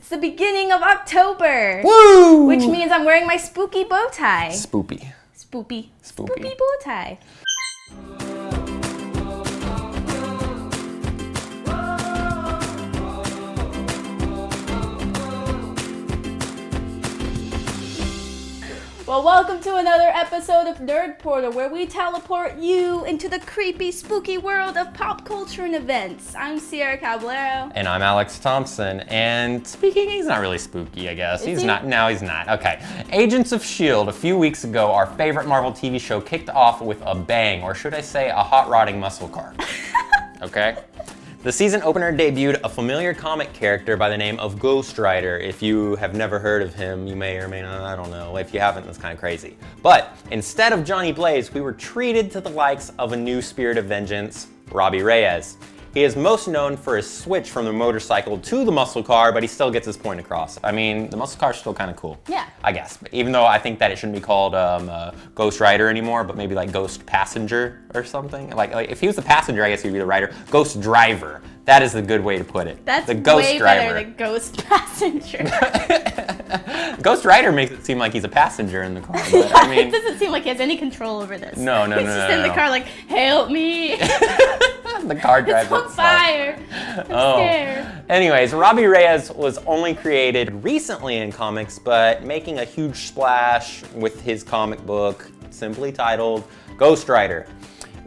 It's the beginning of October. Woo! Which means I'm wearing my spooky bow tie. Spoopy. Spoopy bow tie. Well, welcome to another episode of Nerd Portal, where we teleport you into the creepy, spooky world of pop culture and events. I'm Cierra Caballero. And I'm Alex Thompson. And speaking, he's not really spooky, I guess. He's not. No, he's not. Okay. Agents of S.H.I.E.L.D. A few weeks ago, our favorite Marvel TV show kicked off with a bang, or should I say a hot-rodding muscle car. Okay? The season opener debuted a familiar comic character by the name of Ghost Rider. If you have never heard of him, you may or may not, I don't know. If you haven't, that's kind of crazy. But instead of Johnny Blaze, we were treated to the likes of a new spirit of vengeance, Robbie Reyes. He is most known for his switch from the motorcycle to the muscle car, but he still gets his point across. I mean, the muscle car is still kind of cool. Yeah. I guess. But even though I think that it shouldn't be called Ghost Rider anymore, but maybe like Ghost Passenger or something. Like if he was the passenger, I guess he'd be the rider. Ghost Driver. That is a good way to put it. That's the Ghost way Driver. better than Ghost Passenger. Ghost Rider makes it seem like he's a passenger in the car. But, I mean, it doesn't seem like he has any control over this. No. He's just in the car like, help me. The car drives It's on itself. fire. I'm scared. Anyways, Robbie Reyes was only created recently in comics, but making a huge splash with his comic book, simply titled Ghost Rider.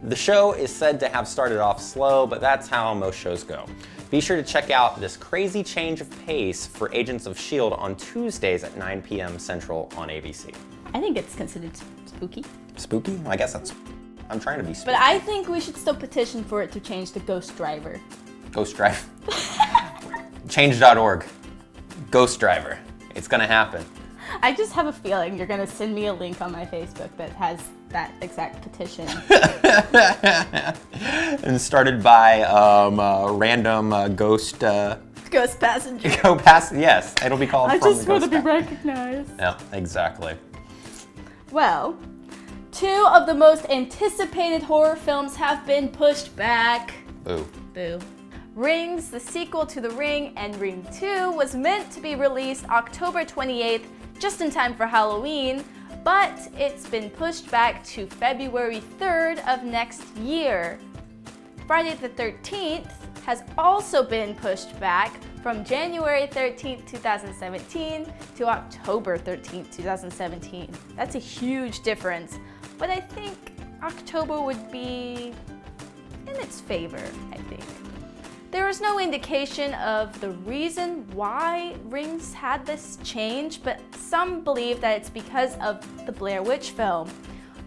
The show is said to have started off slow, but that's how most shows go. Be sure to check out this crazy change of pace for Agents of S.H.I.E.L.D. on Tuesdays at 9 p.m. Central on ABC. I think it's considered spooky. Spooky? I guess that's... I'm trying to be spooky. But I think we should still petition for it to change to Ghost Driver. Ghost Driver. Change.org. Ghost Driver. It's gonna happen. I just have a feeling you're gonna send me a link on my Facebook that has that exact petition. And started by random ghost... Ghost Passenger. Yes, it'll be called I From just the want to Ghost be Path. recognized. Yeah, exactly. Well, two of the most anticipated horror films have been pushed back. Boo. Boo. Rings, the sequel to The Ring, and Ring 2 was meant to be released October 28th, just in time for Halloween, but it's been pushed back to February 3rd of next year. Friday the 13th has also been pushed back from January 13th, 2017 to October 13th, 2017. That's a huge difference, but I think October would be in its favor, I think. There was no indication of the reason why Rings had this change, but some believe that it's because of the Blair Witch film.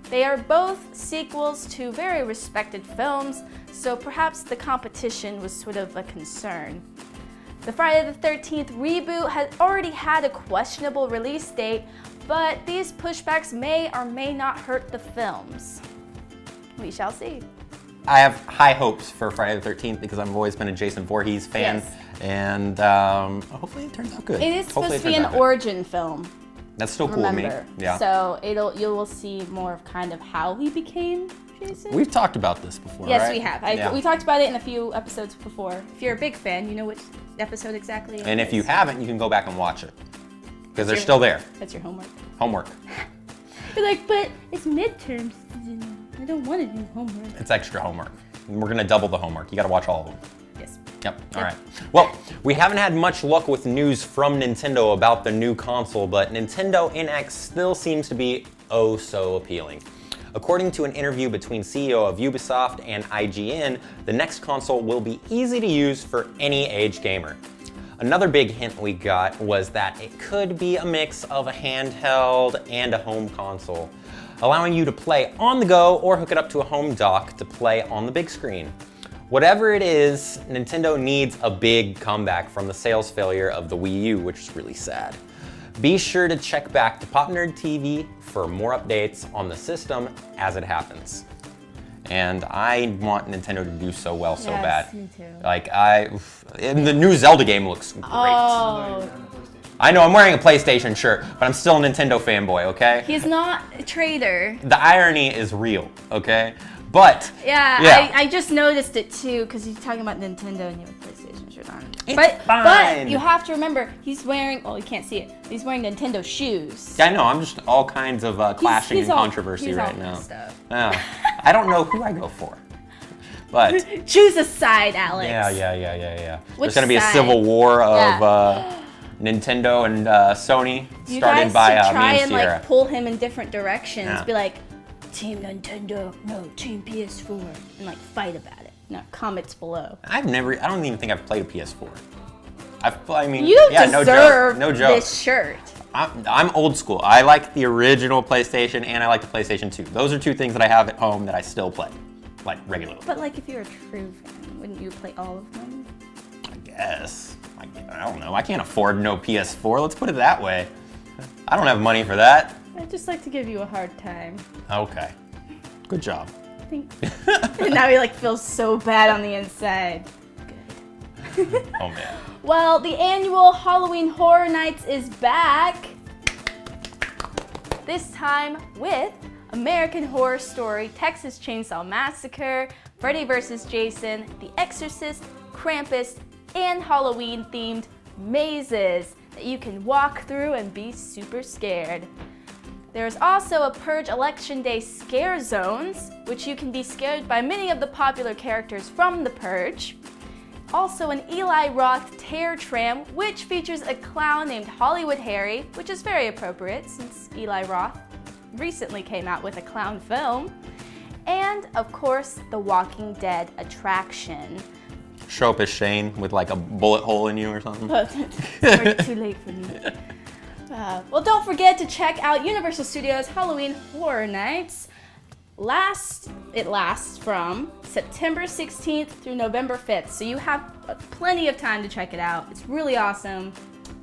They are both sequels to very respected films, so perhaps the competition was sort of a concern. The Friday the 13th reboot had already had a questionable release date, but these pushbacks may or may not hurt the films. We shall see. I have high hopes for Friday the 13th because I've always been a Jason Voorhees fan, Yes. And hopefully it turns out good. It is supposed Hopefully to be an origin film. That's still cool Remember. with me. Yeah. So you will see more of kind of how he became Jason. We've talked about this before, Yes, right? we have. Yeah. We talked about it in a few episodes before. If you're a big fan, you know which episode exactly it And if is. you haven't, you can go back and watch it because they're your- still there. That's your homework. Homework. You're like, but it's midterms. I don't want to do homework. It's extra homework. We're gonna double the homework. You gotta watch all of them. Yes. Yep, all right. Well, we haven't had much luck with news from Nintendo about the new console, but Nintendo NX still seems to be oh so appealing. According to an interview between CEO of Ubisoft and IGN, the next console will be easy to use for any age gamer. Another big hint we got was that it could be a mix of a handheld and a home console, allowing you to play on the go or hook it up to a home dock to play on the big screen. Whatever it is, Nintendo needs a big comeback from the sales failure of the Wii U, which is really sad. Be sure to check back to PopNerdTV for more updates on the system as it happens. And I want Nintendo to do so well so bad. Me too. Like and the new Zelda game looks great. Oh, I know I'm wearing a PlayStation shirt, but I'm still a Nintendo fanboy, okay? he's not a traitor. The irony is real, okay? But Yeah. I just noticed it too because you're talking about Nintendo and you have a PlayStation shirt on. It's fine. But you have to remember, he's wearing, you can't see it, he's wearing Nintendo shoes. Yeah, I know, I'm just all kinds of clashing he's and all- controversy he's right all now. messed up. Yeah. I don't know who I go for. But Choose a side, Alex. yeah. Which There's gonna be a side? civil war of Yeah. Nintendo and Sony You started guys by should me try and and Cierra. like pull him in different directions. Yeah. Be like, Team Nintendo, no, Team PS4, and like fight about it. No, comments below. I don't even think I've played a PS4. I mean, You don't yeah, deserve no joke. this shirt. I'm old school. I like the original PlayStation and I like the PlayStation 2. Those are two things that I have at home that I still play, like regularly. But like, if you're a true fan, wouldn't you play all of them? I guess. I don't know. I can't afford no PS4. Let's put it that way. I don't have money for that. I'd just like to give you a hard time. Okay. Good job. Thanks. And now he like feels so bad on the inside. Good. Oh man. Well, the annual Halloween Horror Nights is back. This time with American Horror Story, Texas Chainsaw Massacre, Freddy vs. Jason, The Exorcist, Krampus, and Halloween-themed mazes that you can walk through and be super scared. There's also a Purge Election Day scare zones, which you can be scared by many of the popular characters from The Purge. Also an Eli Roth Tear Tram, which features a clown named Hollywood Harry, which is very appropriate since Eli Roth recently came out with a clown film. And of course, the Walking Dead attraction. Show up as Shane with like a bullet hole in you or something. It's already too late for me. Well, don't forget to check out Universal Studios Halloween Horror Nights. It lasts from September 16th through November 5th, so you have plenty of time to check it out. It's really awesome.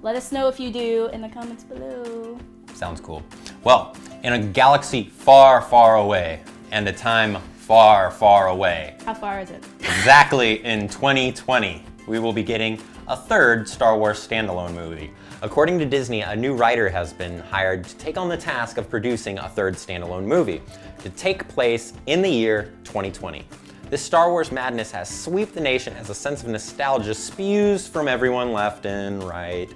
Let us know if you do in the comments below. Sounds cool. Well, in a galaxy far, far away and a time far, far away. How far is it? Exactly in 2020, we will be getting a third Star Wars standalone movie. According to Disney, a new writer has been hired to take on the task of producing a third standalone movie to take place in the year 2020. This Star Wars madness has swept the nation as a sense of nostalgia spews from everyone left and right.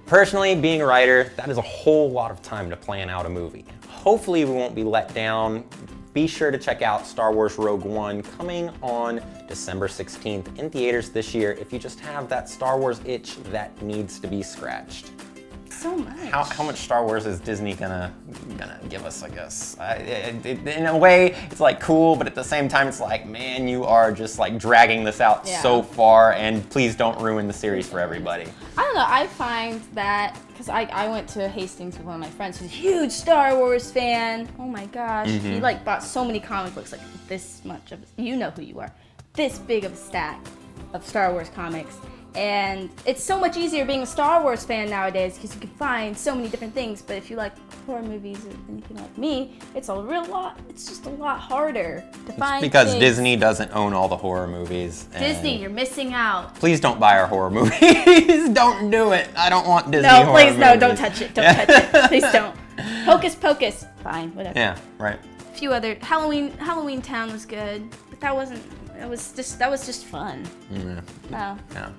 Personally, being a writer, that is a whole lot of time to plan out a movie. Hopefully we won't be let down. Be sure to check out Star Wars Rogue One coming on December 16th in theaters this year if you just have that Star Wars itch that needs to be scratched. So much. How much Star Wars is Disney gonna give us, I guess? In a way, it's like cool, but at the same time, it's like, man, you are just like dragging this out so far, and please don't ruin the series for everybody. I don't know, I find that, because I went to Hastings with one of my friends who's a huge Star Wars fan. Oh my gosh, he like bought so many comic books, like this much of, you know who you are, this big of a stack of Star Wars comics. And it's so much easier being a Star Wars fan nowadays because you can find so many different things. But if you like horror movies or anything like me, it's just a lot harder to find because things. Disney doesn't own all the horror movies. Disney, you're missing out. Please don't buy our horror movies. Don't do it. I don't want Disney horror movies. No, please, no, don't touch it. Don't touch it. Please don't. Hocus Pocus, fine, whatever. Yeah, right. A few other Halloween Town was good, but that was just fun. Yeah. Oh. Yeah.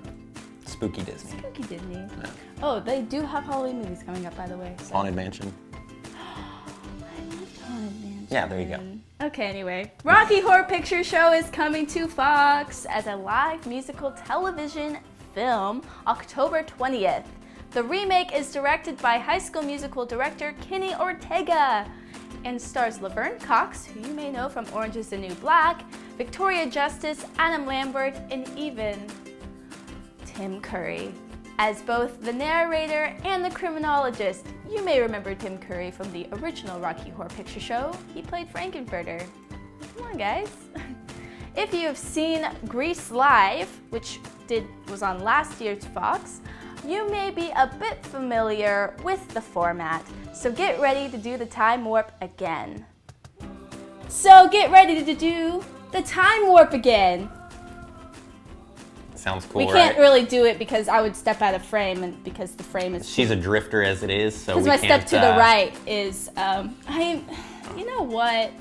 Spooky Disney. Spooky Disney. Yeah. Oh, they do have Halloween movies coming up, by the way. So. Haunted Mansion. I loved Haunted Mansion. Yeah, there you go. Okay, anyway. Rocky Horror Picture Show is coming to Fox as a live musical television film October 20th. The remake is directed by High School Musical director Kenny Ortega and stars Laverne Cox, who you may know from Orange is the New Black, Victoria Justice, Adam Lambert, and even Tim Curry. As both the narrator and the criminologist, you may remember Tim Curry from the original Rocky Horror Picture Show. He played Frankenfurter. Come on, guys. If you have seen Grease Live, which was on last year's Fox, you may be a bit familiar with the format. So get ready to do the time warp again. Sounds cool, right? We can't really do it because I would step out of frame and because the frame is... She's a drifter as it is, so we can't... Because my step to the right is... you know what?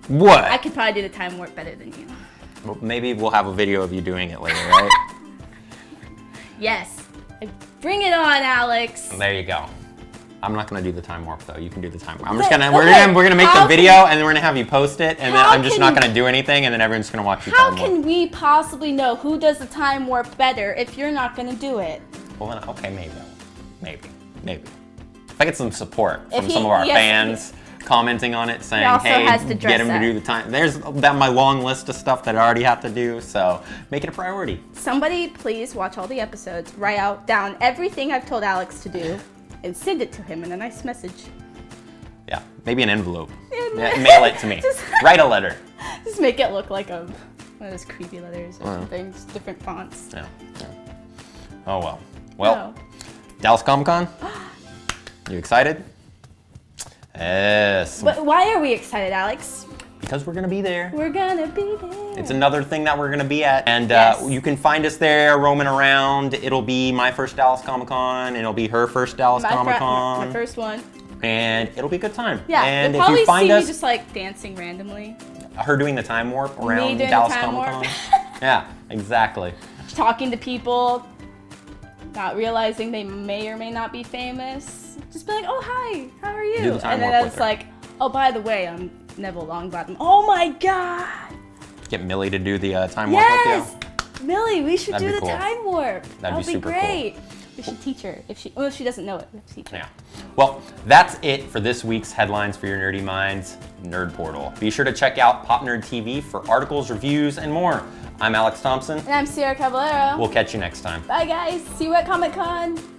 What? I could probably do the time warp better than you. Well, maybe we'll have a video of you doing it later, right? Yes. Bring it on, Alex. There you go. I'm not gonna do the time warp though. You can do the time warp. We're gonna make the video and then we're gonna have you post it, and then I'm just not gonna do anything, and then everyone's gonna watch you time warp. How can we possibly know who does the time warp better if you're not gonna do it? Well, then, okay, maybe. If I get some support from some of our fans commenting on it, saying, hey, get him to do the time. There's my long list of stuff that I already have to do, so make it a priority. Somebody please watch all the episodes, write down everything I've told Alex to do, and send it to him in a nice message. Yeah, maybe an envelope. Mail it to me. Write a letter. Just make it look like one of those creepy letters or something, just different fonts. Yeah. Oh well. Well, Dallas Comic-Con? You excited? Yes. But why are we excited, Alex? Because we're gonna be there. We're gonna be there. It's another thing that we're gonna be at, and you can find us there roaming around. It'll be my first Dallas Comic-Con, and it'll be her first Dallas Comic-Con. My first one. And it'll be a good time. Yeah, and you'll probably see me just like dancing randomly. Her doing the time warp around Dallas Comic-Con. Yeah, exactly. Talking to people, not realizing they may or may not be famous. Just be like, oh hi, how are you? And then it's like, oh by the way, I'm Neville Longbottom. Oh my god! Get Millie to do the time warp with you? Yes! Millie, we should do the time warp. That'd be super great. Cool. We should teach her. If she doesn't know it, we have to teach her. Yeah. Well, that's it for this week's Headlines for Your Nerdy Minds Nerd Portal. Be sure to check out PopNerdTV for articles, reviews, and more. I'm Alex Thompson. And I'm Cierra Caballero. We'll catch you next time. Bye guys. See you at Comic-Con.